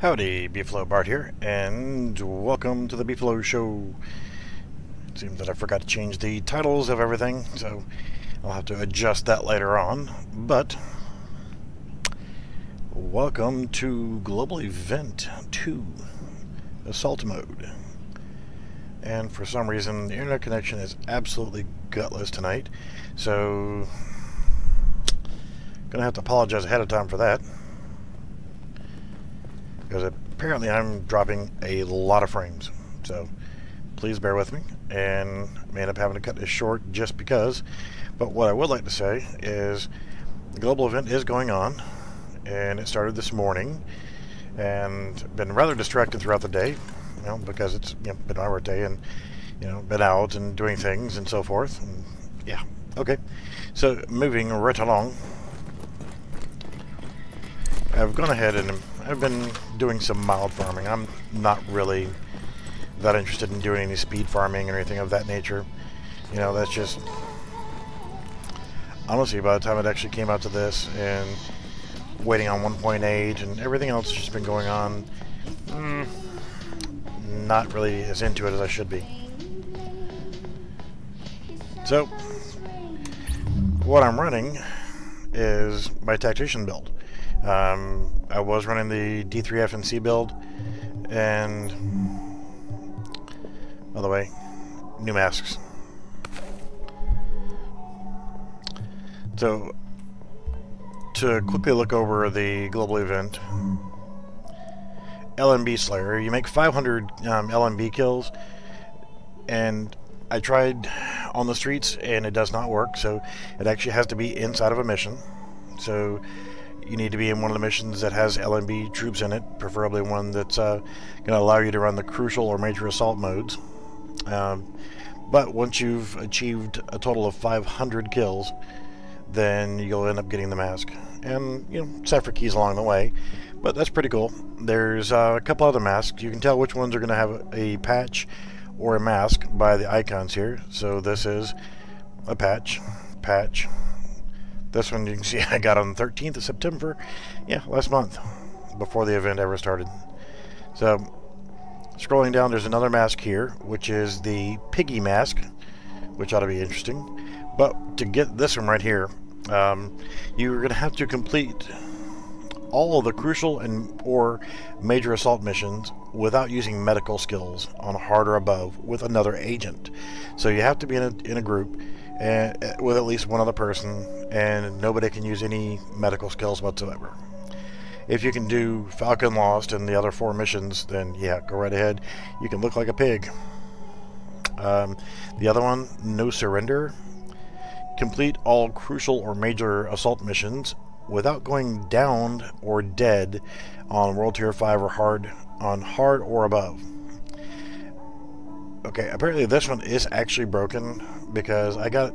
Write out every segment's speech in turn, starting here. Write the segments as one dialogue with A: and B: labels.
A: Howdy, Beefalo Bart here, and welcome to the Beefalo Show. It seems that I forgot to change the titles of everything, so I'll have to adjust that later on. But welcome to Global Event 2, Assault Mode. And for some reason, the internet connection is absolutely gutless tonight, so gonna have to apologize ahead of time for that, because apparently I'm dropping a lot of frames, so please bear with me, and I may end up having to cut this short just because. But what I would like to say is the global event is going on, and it started this morning, and been rather distracted throughout the day, because it's been my birthday, and been out and doing things and so forth, and yeah. Okay, so moving right along, I've gone ahead and I've been doing some mild farming. I'm not really that interested in doing any speed farming or anything of that nature. That's just, honestly, by the time it actually came out to this and waiting on 1.8 and everything else that's just been going on, not really as into it as I should be. So what I'm running is my tactician build. I was running the D3F and C build, and by the way, new masks. So to quickly look over the global event, LMB Slayer, you make 500 LMB kills, and I tried on the streets and it does not work, so it actually has to be inside of a mission. So you need to be in one of the missions that has LMB troops in it, preferably one that's going to allow you to run the crucial or major assault modes. But once you've achieved a total of 500 kills, then you'll end up getting the mask. And, cipher keys along the way. But that's pretty cool. There's a couple other masks. You can tell which ones are going to have a patch or a mask by the icons here. So this is a patch. This one you can see I got on the 13th of September, last month, before the event ever started. So, scrolling down, there's another mask here, which is the Piggy mask, which ought to be interesting. But to get this one right here, you're going to have to complete all of the crucial or major assault missions without using medical skills on hard or above with another agent. So you have to be in a group and with at least one other person, and nobody can use any medical skills whatsoever. If you can do Falcon Lost and the other 4 missions, then yeah, go right ahead. You can look like a pig. The other one, No Surrender. Complete all crucial or major assault missions without going down or dead on World Tier 5 or hard or above. Okay, apparently this one is actually broken, because I got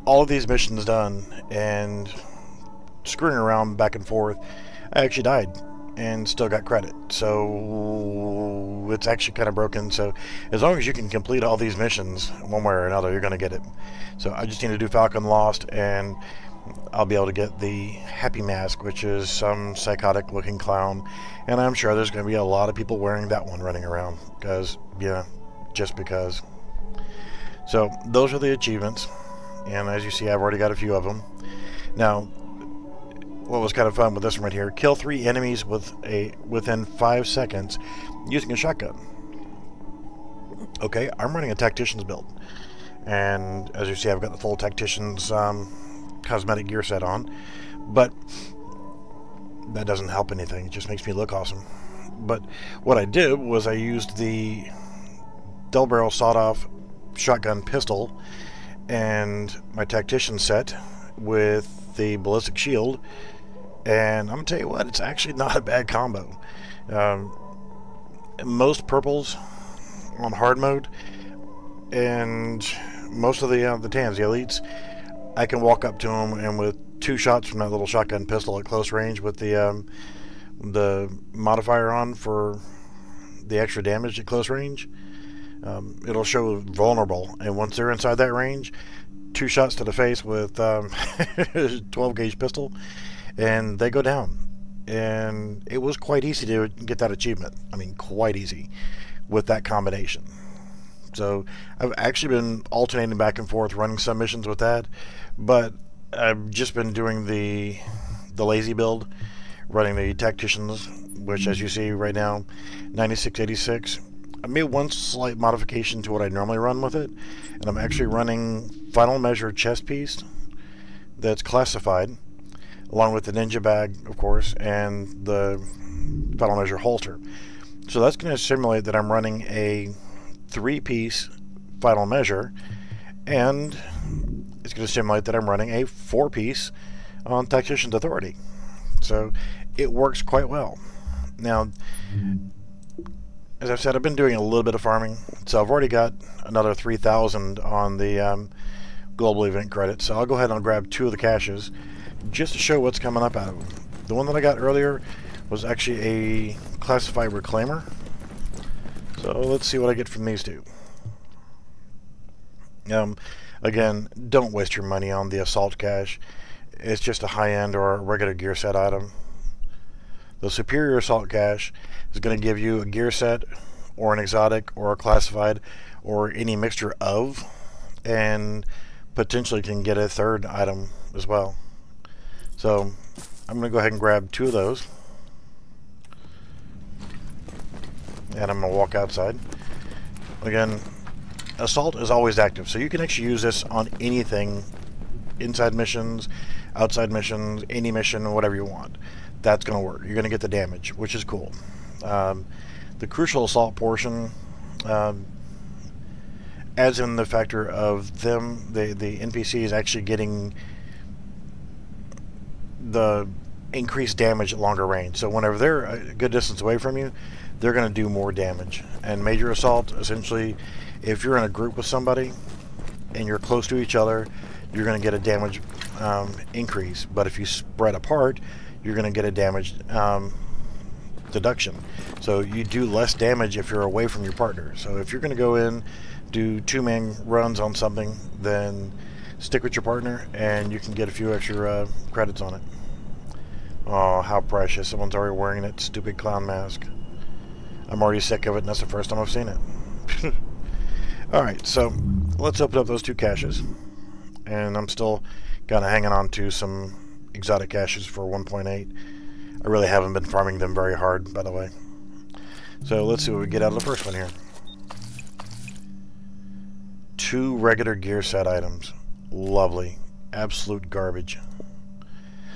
A: all of these missions done and screwing around back and forth, I actually died and still got credit. So it's actually kind of broken. So as long as you can complete all these missions one way or another, you're going to get it. So I just need to do Falcon Lost, and I'll be able to get the Happy Mask, which is some psychotic looking clown, and I'm sure there's going to be a lot of people wearing that one running around, because just because. So those are the achievements, and as you see, I've already got a few of them. Now, what was kind of fun with this one right here, kill 3 enemies within 5 seconds using a shotgun. Okay, I'm running a tactician's build, and as you see, I've got the full tactician's cosmetic gear set on, but that doesn't help anything. It just makes me look awesome. But what I did was I used the double barrel sawed-off shotgun pistol and my tactician set with the ballistic shield, and I'm gonna tell you what, it's actually not a bad combo. Most purples on hard mode, and most of the tans, the elites, I can walk up to them, and with 2 shots from that little shotgun pistol at close range with the modifier on for the extra damage at close range, it'll show vulnerable, and once they're inside that range, 2 shots to the face with 12 gauge pistol, and they go down. and it was quite easy to get that achievement. I mean, quite easy with that combination. So I've actually been alternating back and forth running some missions with that, but I've just been doing the lazy build, running the tacticians, which as you see right now, 9686. I made one slight modification to what I normally run with it, and I'm actually running Final Measure chest piece that's classified, along with the ninja bag, of course, and the Final Measure holster. So that's going to simulate that I'm running a 3-piece Final Measure, and it's going to simulate that I'm running a 4-piece on Tactician's Authority. So it works quite well. Now, as I've said, I've been doing a little bit of farming, so I've already got another 3,000 on the global event credit, so I'll go ahead and I'll grab 2 of the caches just to show what's coming up out of them. The one that I got earlier was actually a classified reclaimer, so let's see what I get from these 2. Again, don't waste your money on the assault cache. It's just a high-end or a regular gear set item. The superior assault cache is going to give you a gear set or an exotic or a classified or any mixture of, and potentially can get a 3rd item as well. So I'm going to go ahead and grab 2 of those, and I'm going to walk outside. Again, assault is always active, so you can actually use this on anything, inside missions, outside missions, any mission, whatever you want. That's going to work. You're going to get the damage, which is cool. The crucial assault portion adds in the factor of them, the NPCs actually getting the increased damage at longer range. So whenever they're a good distance away from you, they're going to do more damage. And major assault, essentially, if you're in a group with somebody and you're close to each other, you're going to get a damage increase. But if you spread apart, you're going to get a damage deduction. So you do less damage if you're away from your partner. So if you're going to go in, do 2-man runs on something, then stick with your partner and you can get a few extra credits on it. Oh, how precious. Someone's already wearing that stupid clown mask. I'm already sick of it, and that's the first time I've seen it. Alright, so let's open up those 2 caches. And I'm still kind of hanging on to some exotic caches for 1.8. I really haven't been farming them very hard, by the way. So let's see what we get out of the first one here. 2 regular gear set items. Lovely. Absolute garbage.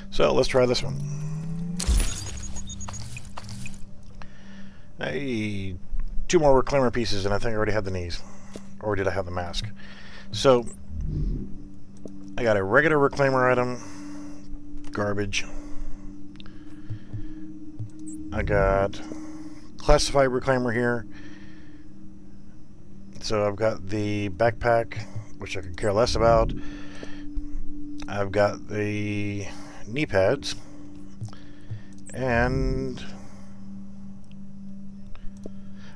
A: So let's try this one. Hey, 2 more reclaimer pieces, and I think I already had the knees. Or did I have the mask? So I got a regular reclaimer item. Garbage. I got classified reclaimer here. So I've got the backpack, which I could care less about. I've got the knee pads, and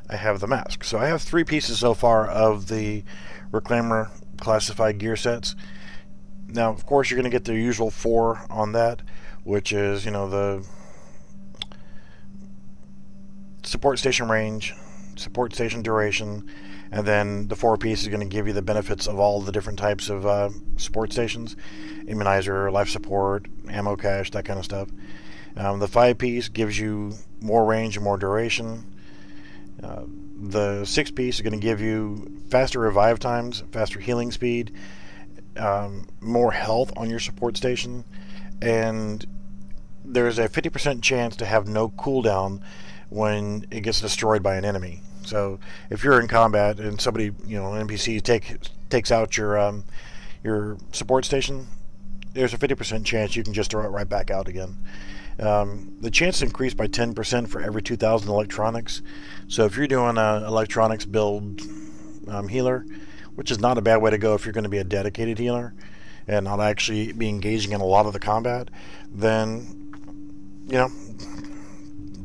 A: I have the mask. So I have 3 pieces so far of the reclaimer classified gear sets. Now, of course, you're going to get the usual 4 on that, which is, you know, the support station range, support station duration, and then the 4-piece is going to give you the benefits of all the different types of support stations: immunizer, life support, ammo cache, that kind of stuff. The 5-piece gives you more range and more duration. The 6-piece is going to give you faster revive times, faster healing speed, more health on your support station, and there's a 50% chance to have no cooldown when it gets destroyed by an enemy. So if you're in combat and somebody, you know, an NPC takes out your support station, there's a 50% chance you can just throw it right back out again. The chance increased by 10% for every 2,000 electronics. So if you're doing an electronics build healer, which is not a bad way to go if you're going to be a dedicated healer and not actually be engaging in a lot of the combat, then, you know,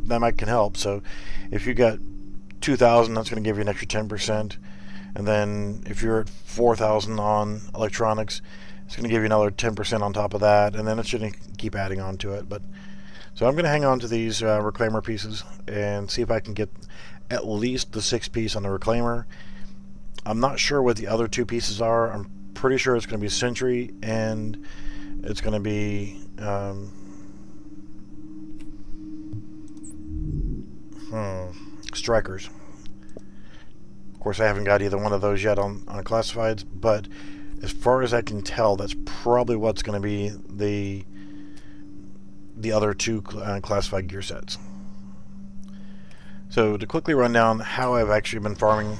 A: that can help. So if you got 2,000, that's going to give you an extra 10%. And then if you're at 4,000 on electronics, it's going to give you another 10% on top of that. And then it's going to keep adding on to it. But So I'm going to hang on to these reclaimer pieces and see if I can get at least the 6 piece on the reclaimer. I'm not sure what the other 2 pieces are. I'm pretty sure it's going to be Sentry and it's going to be Strikers. Of course, I haven't got either one of those yet on classifieds, but as far as I can tell, that's probably what's going to be the other 2 classified gear sets. So to quickly run down how I've actually been farming,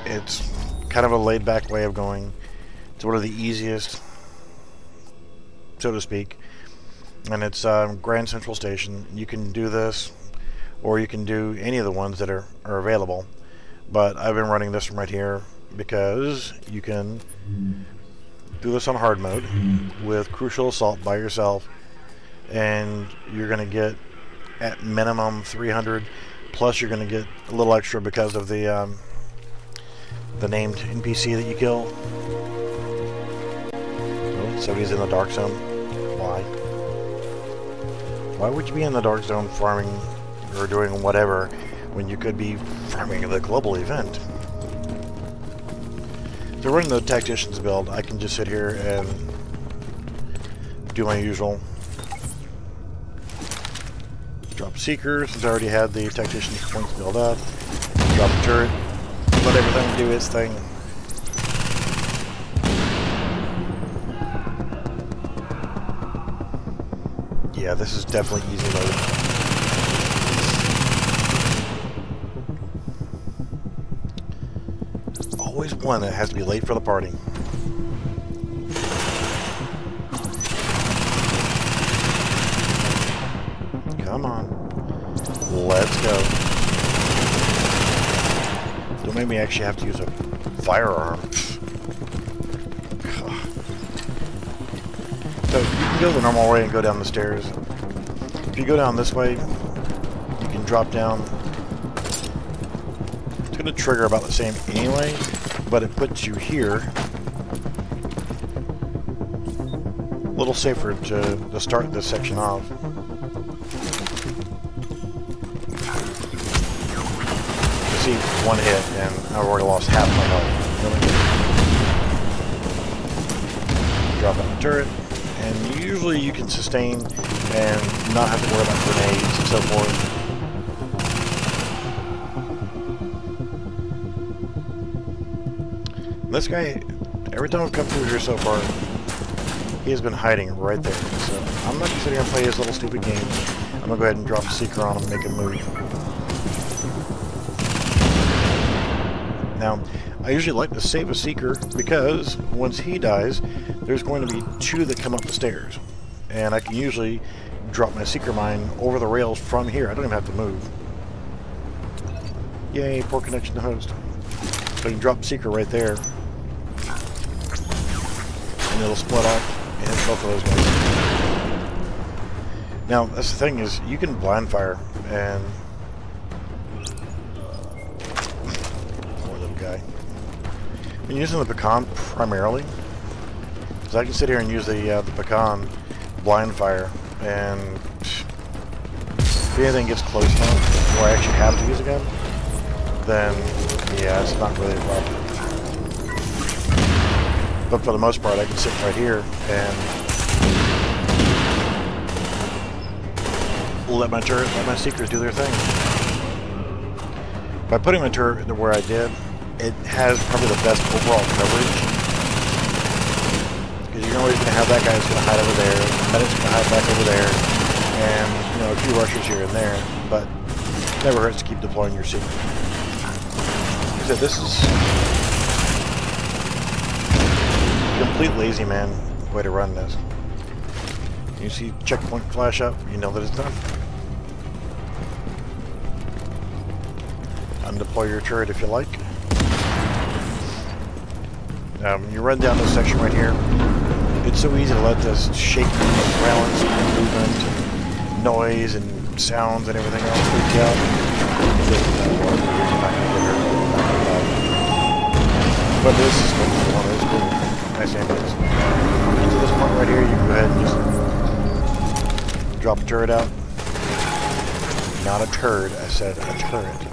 A: it's kind of a laid-back way of going. It's one of the easiest, so to speak, and it's Grand Central Station. You can do this, or you can do any of the ones that are available, but I've been running this one right here because you can do this on hard mode with Crucial Assault by yourself, and you're going to get at minimum 300, plus you're going to get a little extra because of the named NPC that you kill. Oh, so he's in the dark zone. Why? Why would you be in the dark zone farming or doing whatever when you could be farming the global event? So running the Tactician's build, I can just sit here and do my usual. Drop Seeker, since I already had the Tactician's points built up. Drop the turret. Let everything do its thing. Yeah, this is definitely easy mode. Always one that has to be late for the party. Come on. Let's go. Don't make me actually have to use a firearm. So you can go the normal way and go down the stairs. If you go down this way, you can drop down. It's going to trigger about the same anyway, but it puts you here. A little safer to start this section off. You see one hit and I've already lost half my health. Drop out the turret, and usually you can sustain and not have to worry about grenades and so forth. This guy, every time I've come through here so far, he has been hiding right there. So I'm not going to sit here and play his little stupid game. I'm going to go ahead and drop a Seeker on him and make him move. Now, I usually like to save a Seeker because once he dies, there's going to be 2 that come up the stairs. And I can usually drop my Seeker mine over the rails from here. I don't even have to move. Yay, poor connection to host. So I can drop Seeker right there. And it'll split off and hit both of those guys. Now, that's the thing is, you can blind fire and... guy. I've been using the pecan primarily, because I can sit here and use the pecan blind fire, and if anything gets close enough where I actually have to use a gun, then yeah, it's not really a problem. But for the most part, I can sit right here and let my turret, let my Seekers do their thing. By putting my turret where I did, it has probably the best overall coverage, because you're always going to have that guy that's going to hide over there, the medic's going to hide back over there, and you know, a few rushers here and there, but it never hurts to keep deploying your Seeker. Like I said, this is a complete lazy man way to run this. You see checkpoint flash up, you know that it's done. Undeploy your turret if you like. You run down this section right here. It's so easy to let this shaking balance and movement and noise and sounds and everything else freak you out. But this is one of those cool, nice angles. Get to this point right here, you can go ahead and just drop a turret out. Not a turd, I said a turret.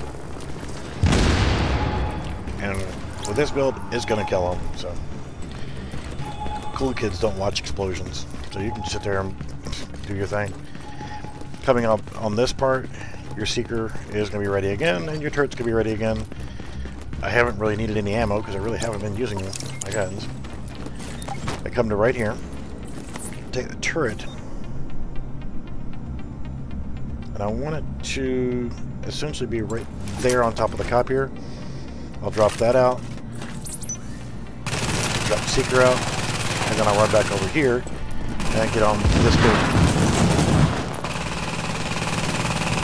A: And with this build, it's gonna kill them, so. Cool kids don't watch explosions, so you can sit there and do your thing. Coming up on this part, your Seeker is gonna be ready again, and your turret's gonna be ready again. I haven't really needed any ammo, because I really haven't been using my guns. I come to right here, take the turret, and I want it to essentially be right there on top of the copier. I'll drop that out, drop the Seeker out, and then I'll run back over here and get on this boat.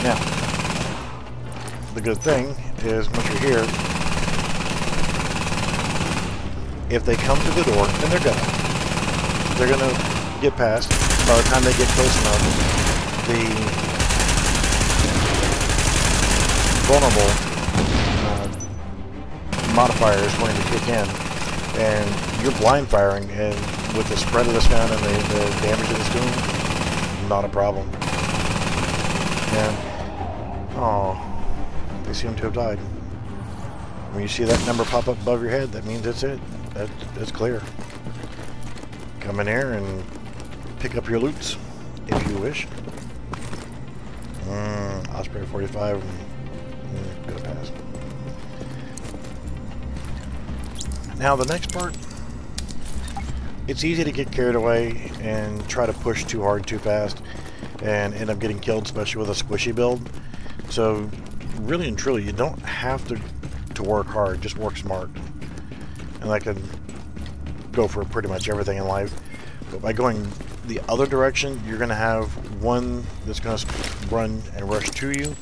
A: Now, the good thing is once you're here, if they come to the door, and they're gonna get past. By the time they get close enough, the vulnerable modifier is going to kick in, and you're blind firing, and with the spread of this gun and the damage that it's doing, not a problem. And oh, they seem to have died. When you see that number pop up above your head, that means that's it. That's clear. Come in here and pick up your loots, if you wish. Osprey 45, gonna pass. Now the next part, it's easy to get carried away and try to push too hard too fast and end up getting killed, especially with a squishy build. So really and truly, you don't have to work hard, just work smart. And that can go for pretty much everything in life. But by going the other direction, you're going to have one that's going to run and rush to you.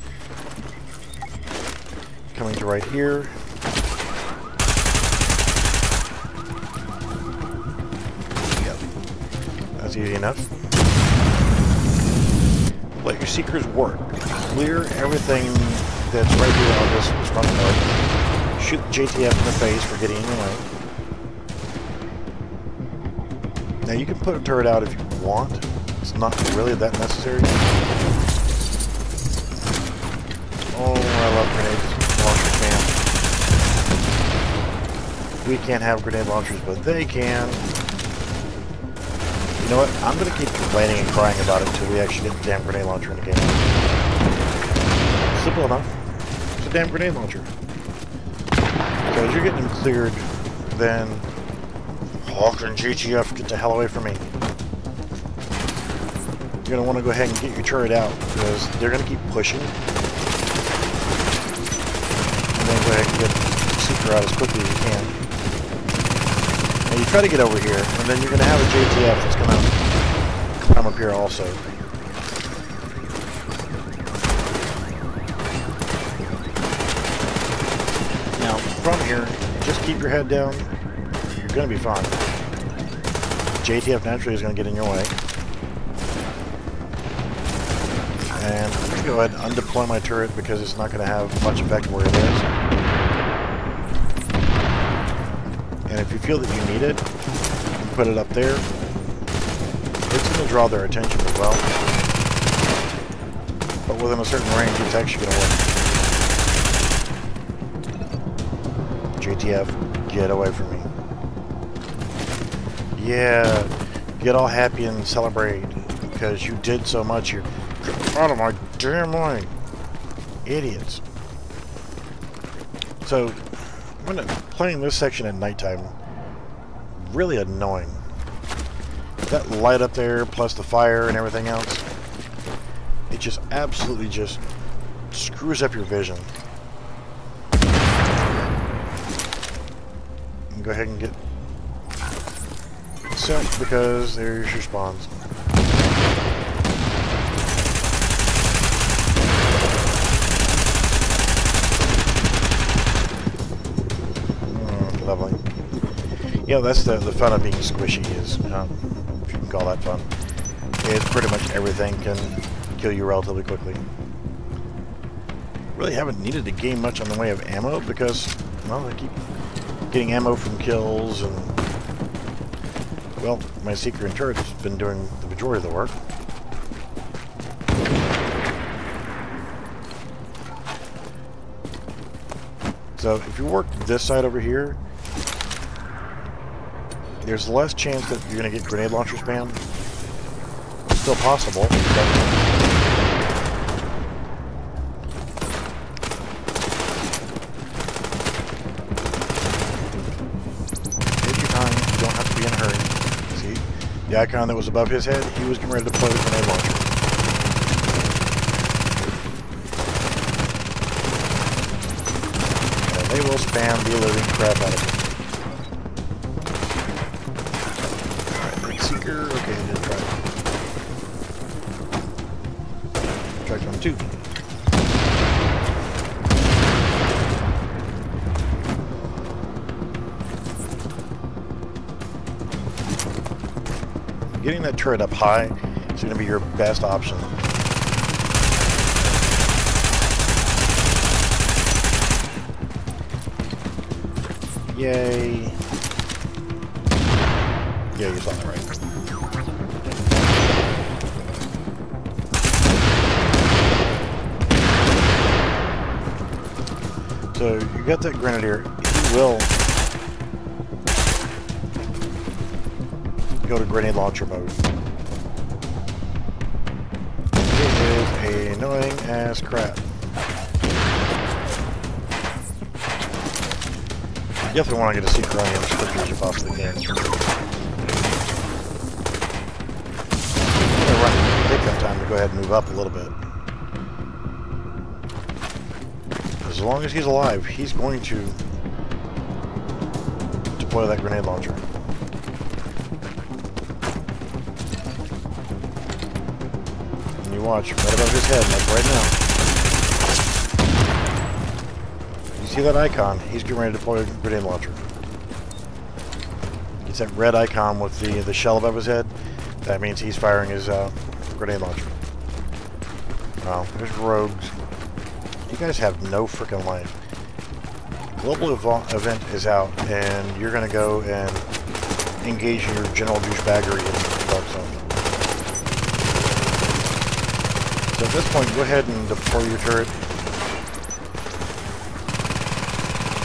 A: Coming to right here. Yep. That's easy enough. Let your Seekers work. Clear everything that's right here on this front part. Shoot JTF in the face for getting in your way. Now you can put a turret out if you want. It's not really that necessary. Oh, I love grenade launcher cam. We can't have grenade launchers, but they can. You know what? I'm going to keep complaining and crying about it until we actually get the damn grenade launcher in the game. Simple enough. It's a damn grenade launcher. So as you're getting them cleared, then Hawk and GTF, get the hell away from me. You're going to want to go ahead and get your turret out, because they're going to keep pushing. And then go ahead and get the Seeker out as quickly as you can. Now you try to get over here, and then you're going to have a JTF that's going to come up here also. Now from here, just keep your head down. You're going to be fine. JTF naturally is going to get in your way. And I'm going to go ahead and undeploy my turret because it's not going to have much effect where it is. And if you feel that you need it, you can put it up there. It's going to draw their attention as well. But within a certain range, it's actually going to work. JTF, get away from me. Yeah, get all happy and celebrate because you did so much. You're out of my damn mind. Idiots. So, when playing this section at nighttime, really annoying. That light up there, plus the fire and everything else, it just absolutely just screws up your vision. And go ahead and get set because there's your spawns. Lovely. Yeah, that's the fun of being squishy is, if you can call that fun. It's pretty much everything can kill you relatively quickly. Really haven't needed to gain much on the way of ammo because, well, I keep getting ammo from kills and, well, my Seeker and turret has been doing the majority of the work. So if you work this side over here, there's less chance that you're going to get grenade launcher spam. It's still possible, but take your time. You don't have to be in a hurry. See? The icon that was above his head, he was getting ready to deploy the grenade launcher. And they will spam the living crap out of it. Seeker, okay, I did try it. Track on 2. Getting that turret up high is going to be your best option. Yay. Yeah, you saw that right. So you got that grenadier. He will go to grenade launcher mode. It is annoying as crap. You definitely want to get a secret on him as quickly as you possibly can. Take that time to go ahead and move up a little bit. As long as he's alive, he's going to deploy that grenade launcher. And you watch right above his head, like right now. You see that icon? He's getting ready to deploy a grenade launcher. It's that red icon with the shell above his head. That means he's firing his grenade launcher. Wow, there's rogues. You guys have no freaking life. Global event is out, and you're going to go and engage in your general douchebaggery in the dark zone. So at this point, go ahead and deploy your turret.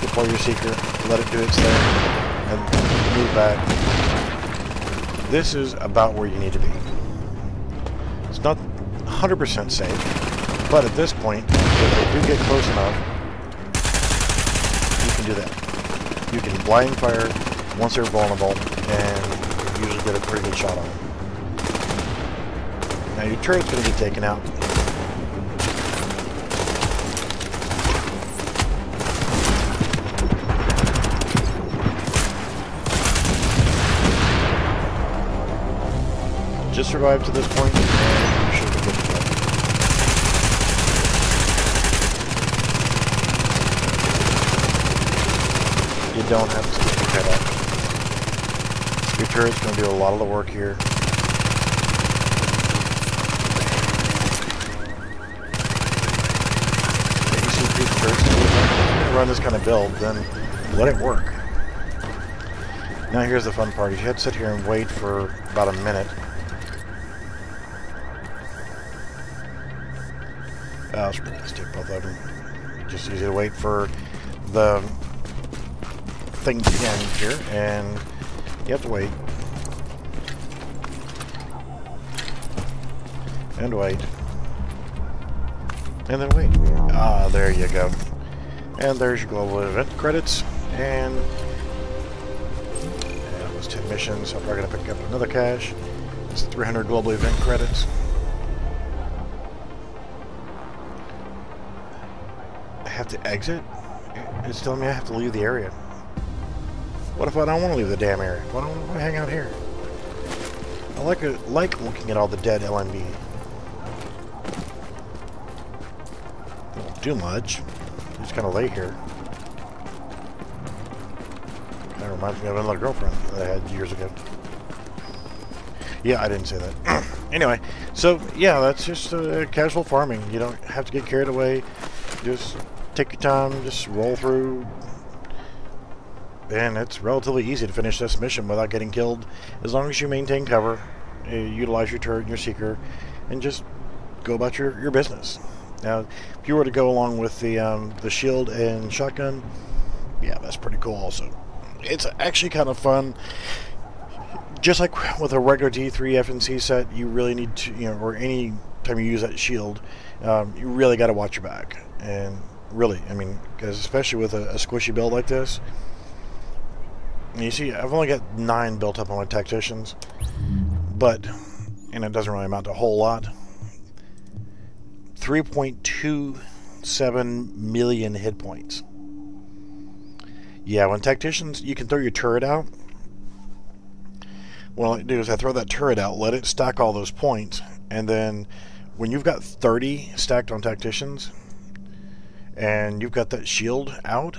A: Deploy your seeker. Let it do its thing, and move back. This is about where you need to be. It's not 100% safe. But at this point, if they do get close enough, you can do that. You can blind fire once they're vulnerable, and usually get a pretty good shot on them. Now your turret's going to get taken out. Just survive to this point, and you should be good to go. You don't have to stick your head up. Your turret's going to do a lot of the work here. If you see these turrets run this kind of build, then let it work. Now here's the fun part. You have to sit here and wait for about a minute. Screw this, take both of them. Just easy to wait for the thing to end here, and you have to wait. And wait. And then wait. Ah, there you go. And there's your global event credits, and that was 10 missions, so I'm probably going to pick up another cache. It's 300 global event credits. I have to exit? It's telling me I have to leave the area. What if I don't want to leave the damn area? Why don't I want to hang out here? I like looking at all the dead LMB. Don't do much. Just kind of lay here. Kind of reminds me of another girlfriend that I had years ago. Yeah, I didn't say that. Anyway, so yeah, that's just casual farming. You don't have to get carried away. Just take your time, just roll through. And it's relatively easy to finish this mission without getting killed, as long as you maintain cover, utilize your turret and your seeker, and just go about your business. Now, if you were to go along with the shield and shotgun, yeah, that's pretty cool also. It's actually kind of fun. Just like with a regular D3 FNC set, you really need to, or any time you use that shield, you really got to watch your back. And really, I mean, because especially with a squishy build like this, you see, I've only got 9 built up on my tacticians, but, and it doesn't really amount to a whole lot, 3.27 million hit points. Yeah, when tacticians, you can throw your turret out. What I do is I throw that turret out, let it stack all those points, and then when you've got 30 stacked on tacticians, and you've got that shield out,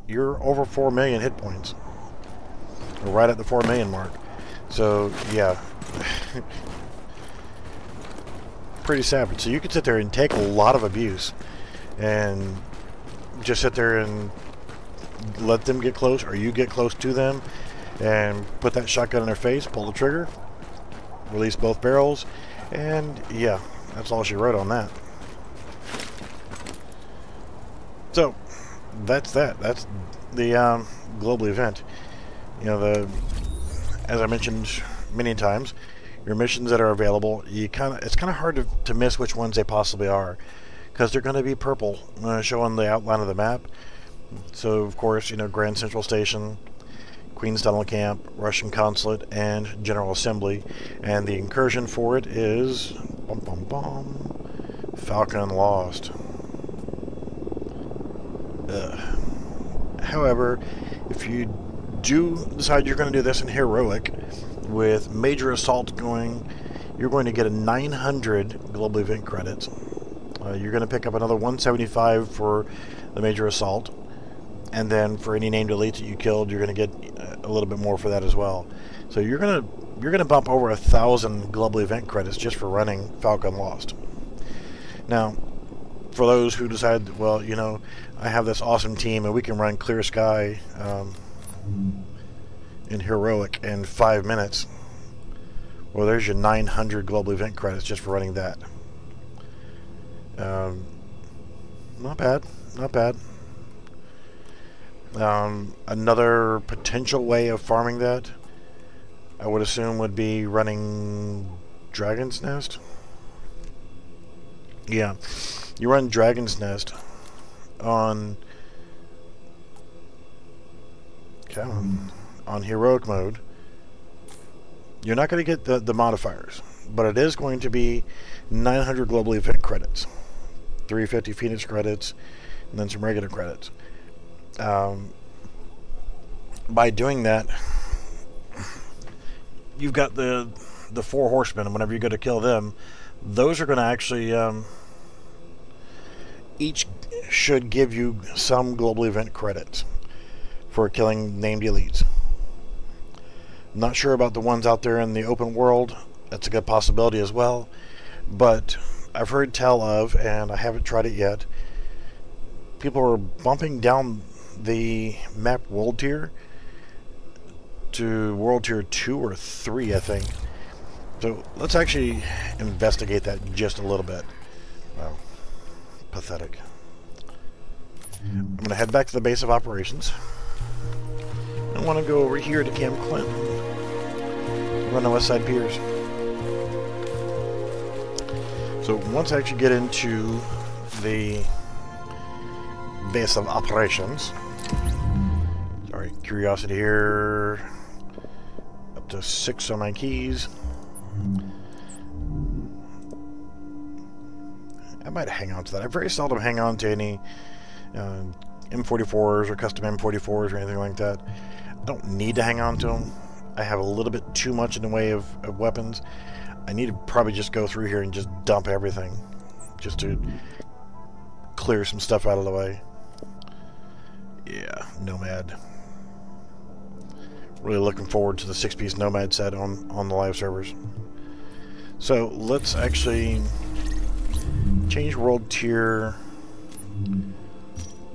A: you're over 4 million hit points. We're right at the 4 million mark. So, yeah. Pretty savage. So you can sit there and take a lot of abuse, and just sit there and let them get close, or you get close to them, and put that shotgun in their face, pull the trigger, release both barrels, and yeah, that's all she wrote on that. So that's that. That's the global event. As I mentioned many times, your missions that are available, it's kind of hard to miss which ones they possibly are, because they're going to be purple, showing the outline of the map. So of course, Grand Central Station, Queen's Tunnel Camp, Russian Consulate, and General Assembly, and the incursion for it is Falcon Lost. However, if you do decide you're going to do this in Heroic, with Major Assault going, you're going to get a 900 global event credits. You're going to pick up another 175 for the Major Assault, and then for any named elites that you killed, you're going to get a little bit more for that as well. So you're going to bump over 1,000 global event credits just for running Falcon Lost. Now, for those who decide, well, I have this awesome team and we can run Clear Sky in Heroic in 5 minutes, well, there's your 900 global event credits just for running that. Not bad, not bad. Another potential way of farming that, I would assume, would be running Dragon's Nest. Yeah, you run Dragon's Nest on Heroic mode. You're not going to get the modifiers, but it is going to be 900 global event credits, 350 Phoenix credits, and then some regular credits. By doing that, you've got the 4 horsemen, and whenever you go to kill them, those are going to actually each should give you some global event credits for killing named elites. Not sure about the ones out there in the open world. That's a good possibility as well, but I've heard tell of, and I haven't tried it yet, people are bumping down the map world tier to world tier 2 or 3, I think. So let's actually investigate that just a little bit. Wow, pathetic. I'm going to head back to the base of operations. I want to go over here to Camp Clinton, run the West Side Piers. So once I actually get into the base of operations, sorry, curiosity here, up to 6 on my keys. I might hang on to that. I very seldom hang on to any M44s or custom M44s or anything like that. I don't need to hang on to them. I have a little bit too much in the way of weapons. I need to probably just go through here and just dump everything, just to clear some stuff out of the way. Yeah, Nomad. Really looking forward to the 6-piece Nomad set on the live servers. So let's actually change world tier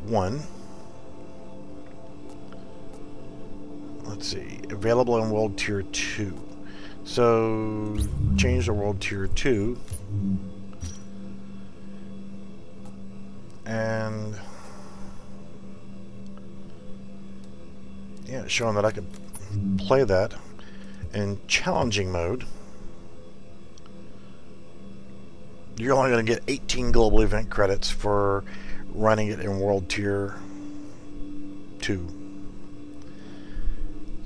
A: 1. Let's see, available in world tier 2. So change the world tier 2. And yeah, it's showing that I could play that in challenging mode. You're only going to get 18 global event credits for running it in World Tier 2.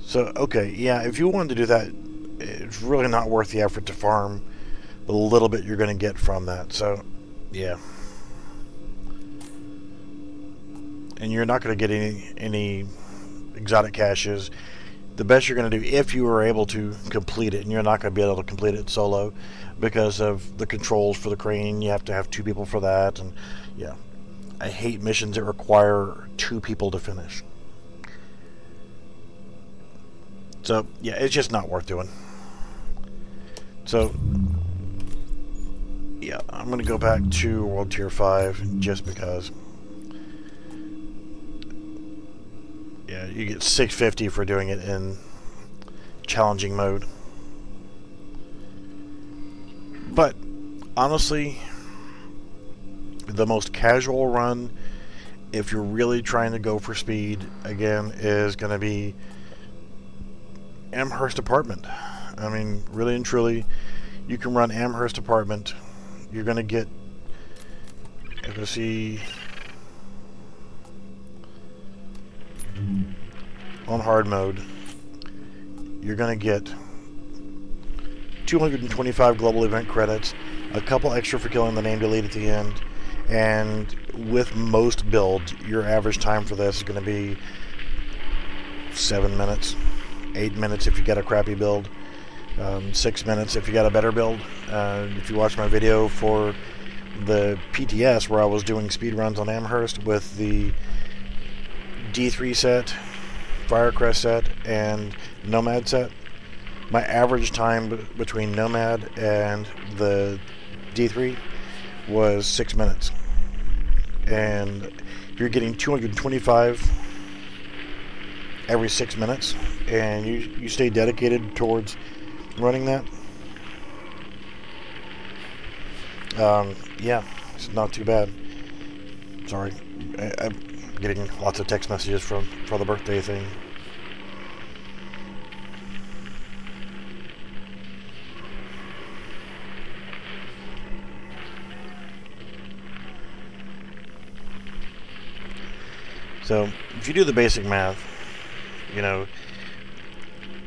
A: So, okay, yeah, if you wanted to do that, it's really not worth the effort to farm the little bit you're going to get from that. So, yeah. And you're not going to get any exotic caches. The best you're going to do, if you are able to complete it, and you're not going to be able to complete it solo because of the controls for the crane, you have to have 2 people for that, and yeah, I hate missions that require 2 people to finish. So yeah, it's just not worth doing. So yeah, I'm going to go back to World Tier 5 just because. Yeah, you get 650 for doing it in challenging mode. But honestly, the most casual run, if you're really trying to go for speed, again, is going to be Amherst Apartment. I mean, really and truly, you can run Amherst Apartment. You're going to get, you're going to see on hard mode, you're going to get 225 global event credits, a couple extra for killing the named elite at the end, and with most builds, your average time for this is going to be 7 minutes, 8 minutes if you got a crappy build, 6 minutes if you got a better build. If you watch my video for the PTS where I was doing speed runs on Amherst with the D3 set, Firecrest set, and Nomad set, my average time between Nomad and the D3 was 6 minutes. And you're getting 225 every 6 minutes, and you stay dedicated towards running that. Yeah, it's not too bad. Sorry, I'm getting lots of text messages for the birthday thing. So, if you do the basic math, you know,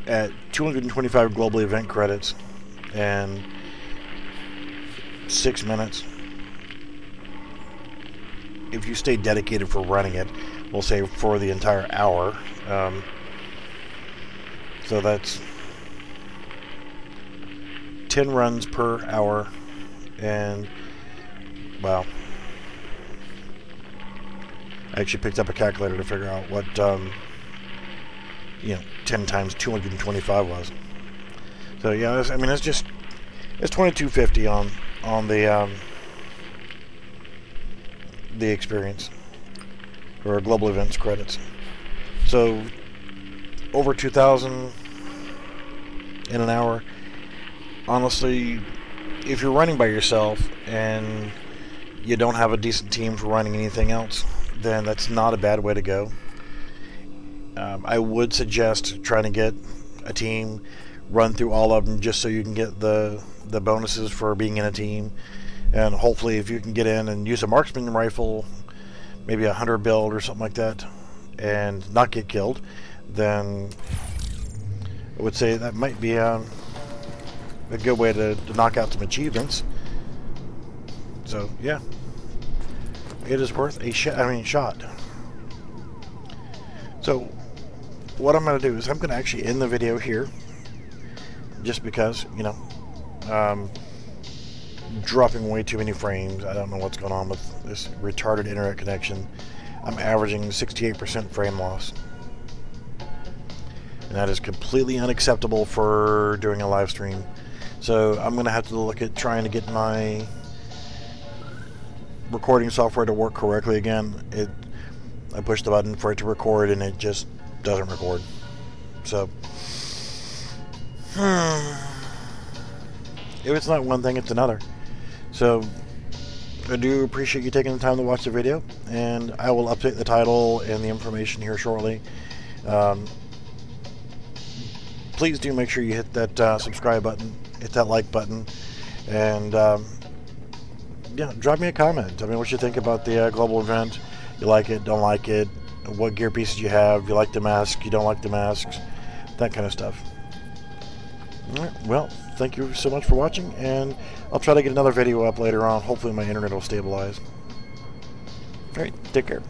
A: at 225 global event credits and 6 minutes, if you stay dedicated for running it, we'll say for the entire hour, so that's 10 runs per hour, and wow, I actually picked up a calculator to figure out what 10 times 225 was. So yeah, I mean, it's 2250 on the experience or global events credits. So over 2,000 in an hour. Honestly, if you're running by yourself and you don't have a decent team for running anything else, then that's not a bad way to go. I would suggest trying to get a team, run through all of them just so you can get the bonuses for being in a team. And hopefully if you can get in and use a marksman rifle, maybe a hunter build or something like that, and not get killed, then I would say that might be a good way to knock out some achievements. So yeah, it is worth a shot. So what I'm going to do is I'm going to actually end the video here, just because, dropping way too many frames. I don't know what's going on with this retarded internet connection. I'm averaging 68% frame loss, and that is completely unacceptable for doing a live stream. So I'm going to have to look at trying to get my recording software to work correctly again. I pushed the button for it to record and it just doesn't record. So if it's not one thing, it's another. So I do appreciate you taking the time to watch the video. and I will update the title and the information here shortly. Please do make sure you hit that subscribe button, hit that like button, and yeah, drop me a comment. Tell me what you think about the global event. You like it, don't like it, what gear pieces you have, you like the mask, you don't like the masks, that kind of stuff. Alright, well, thank you so much for watching, and I'll try to get another video up later on. Hopefully my internet will stabilize. Alright, take care.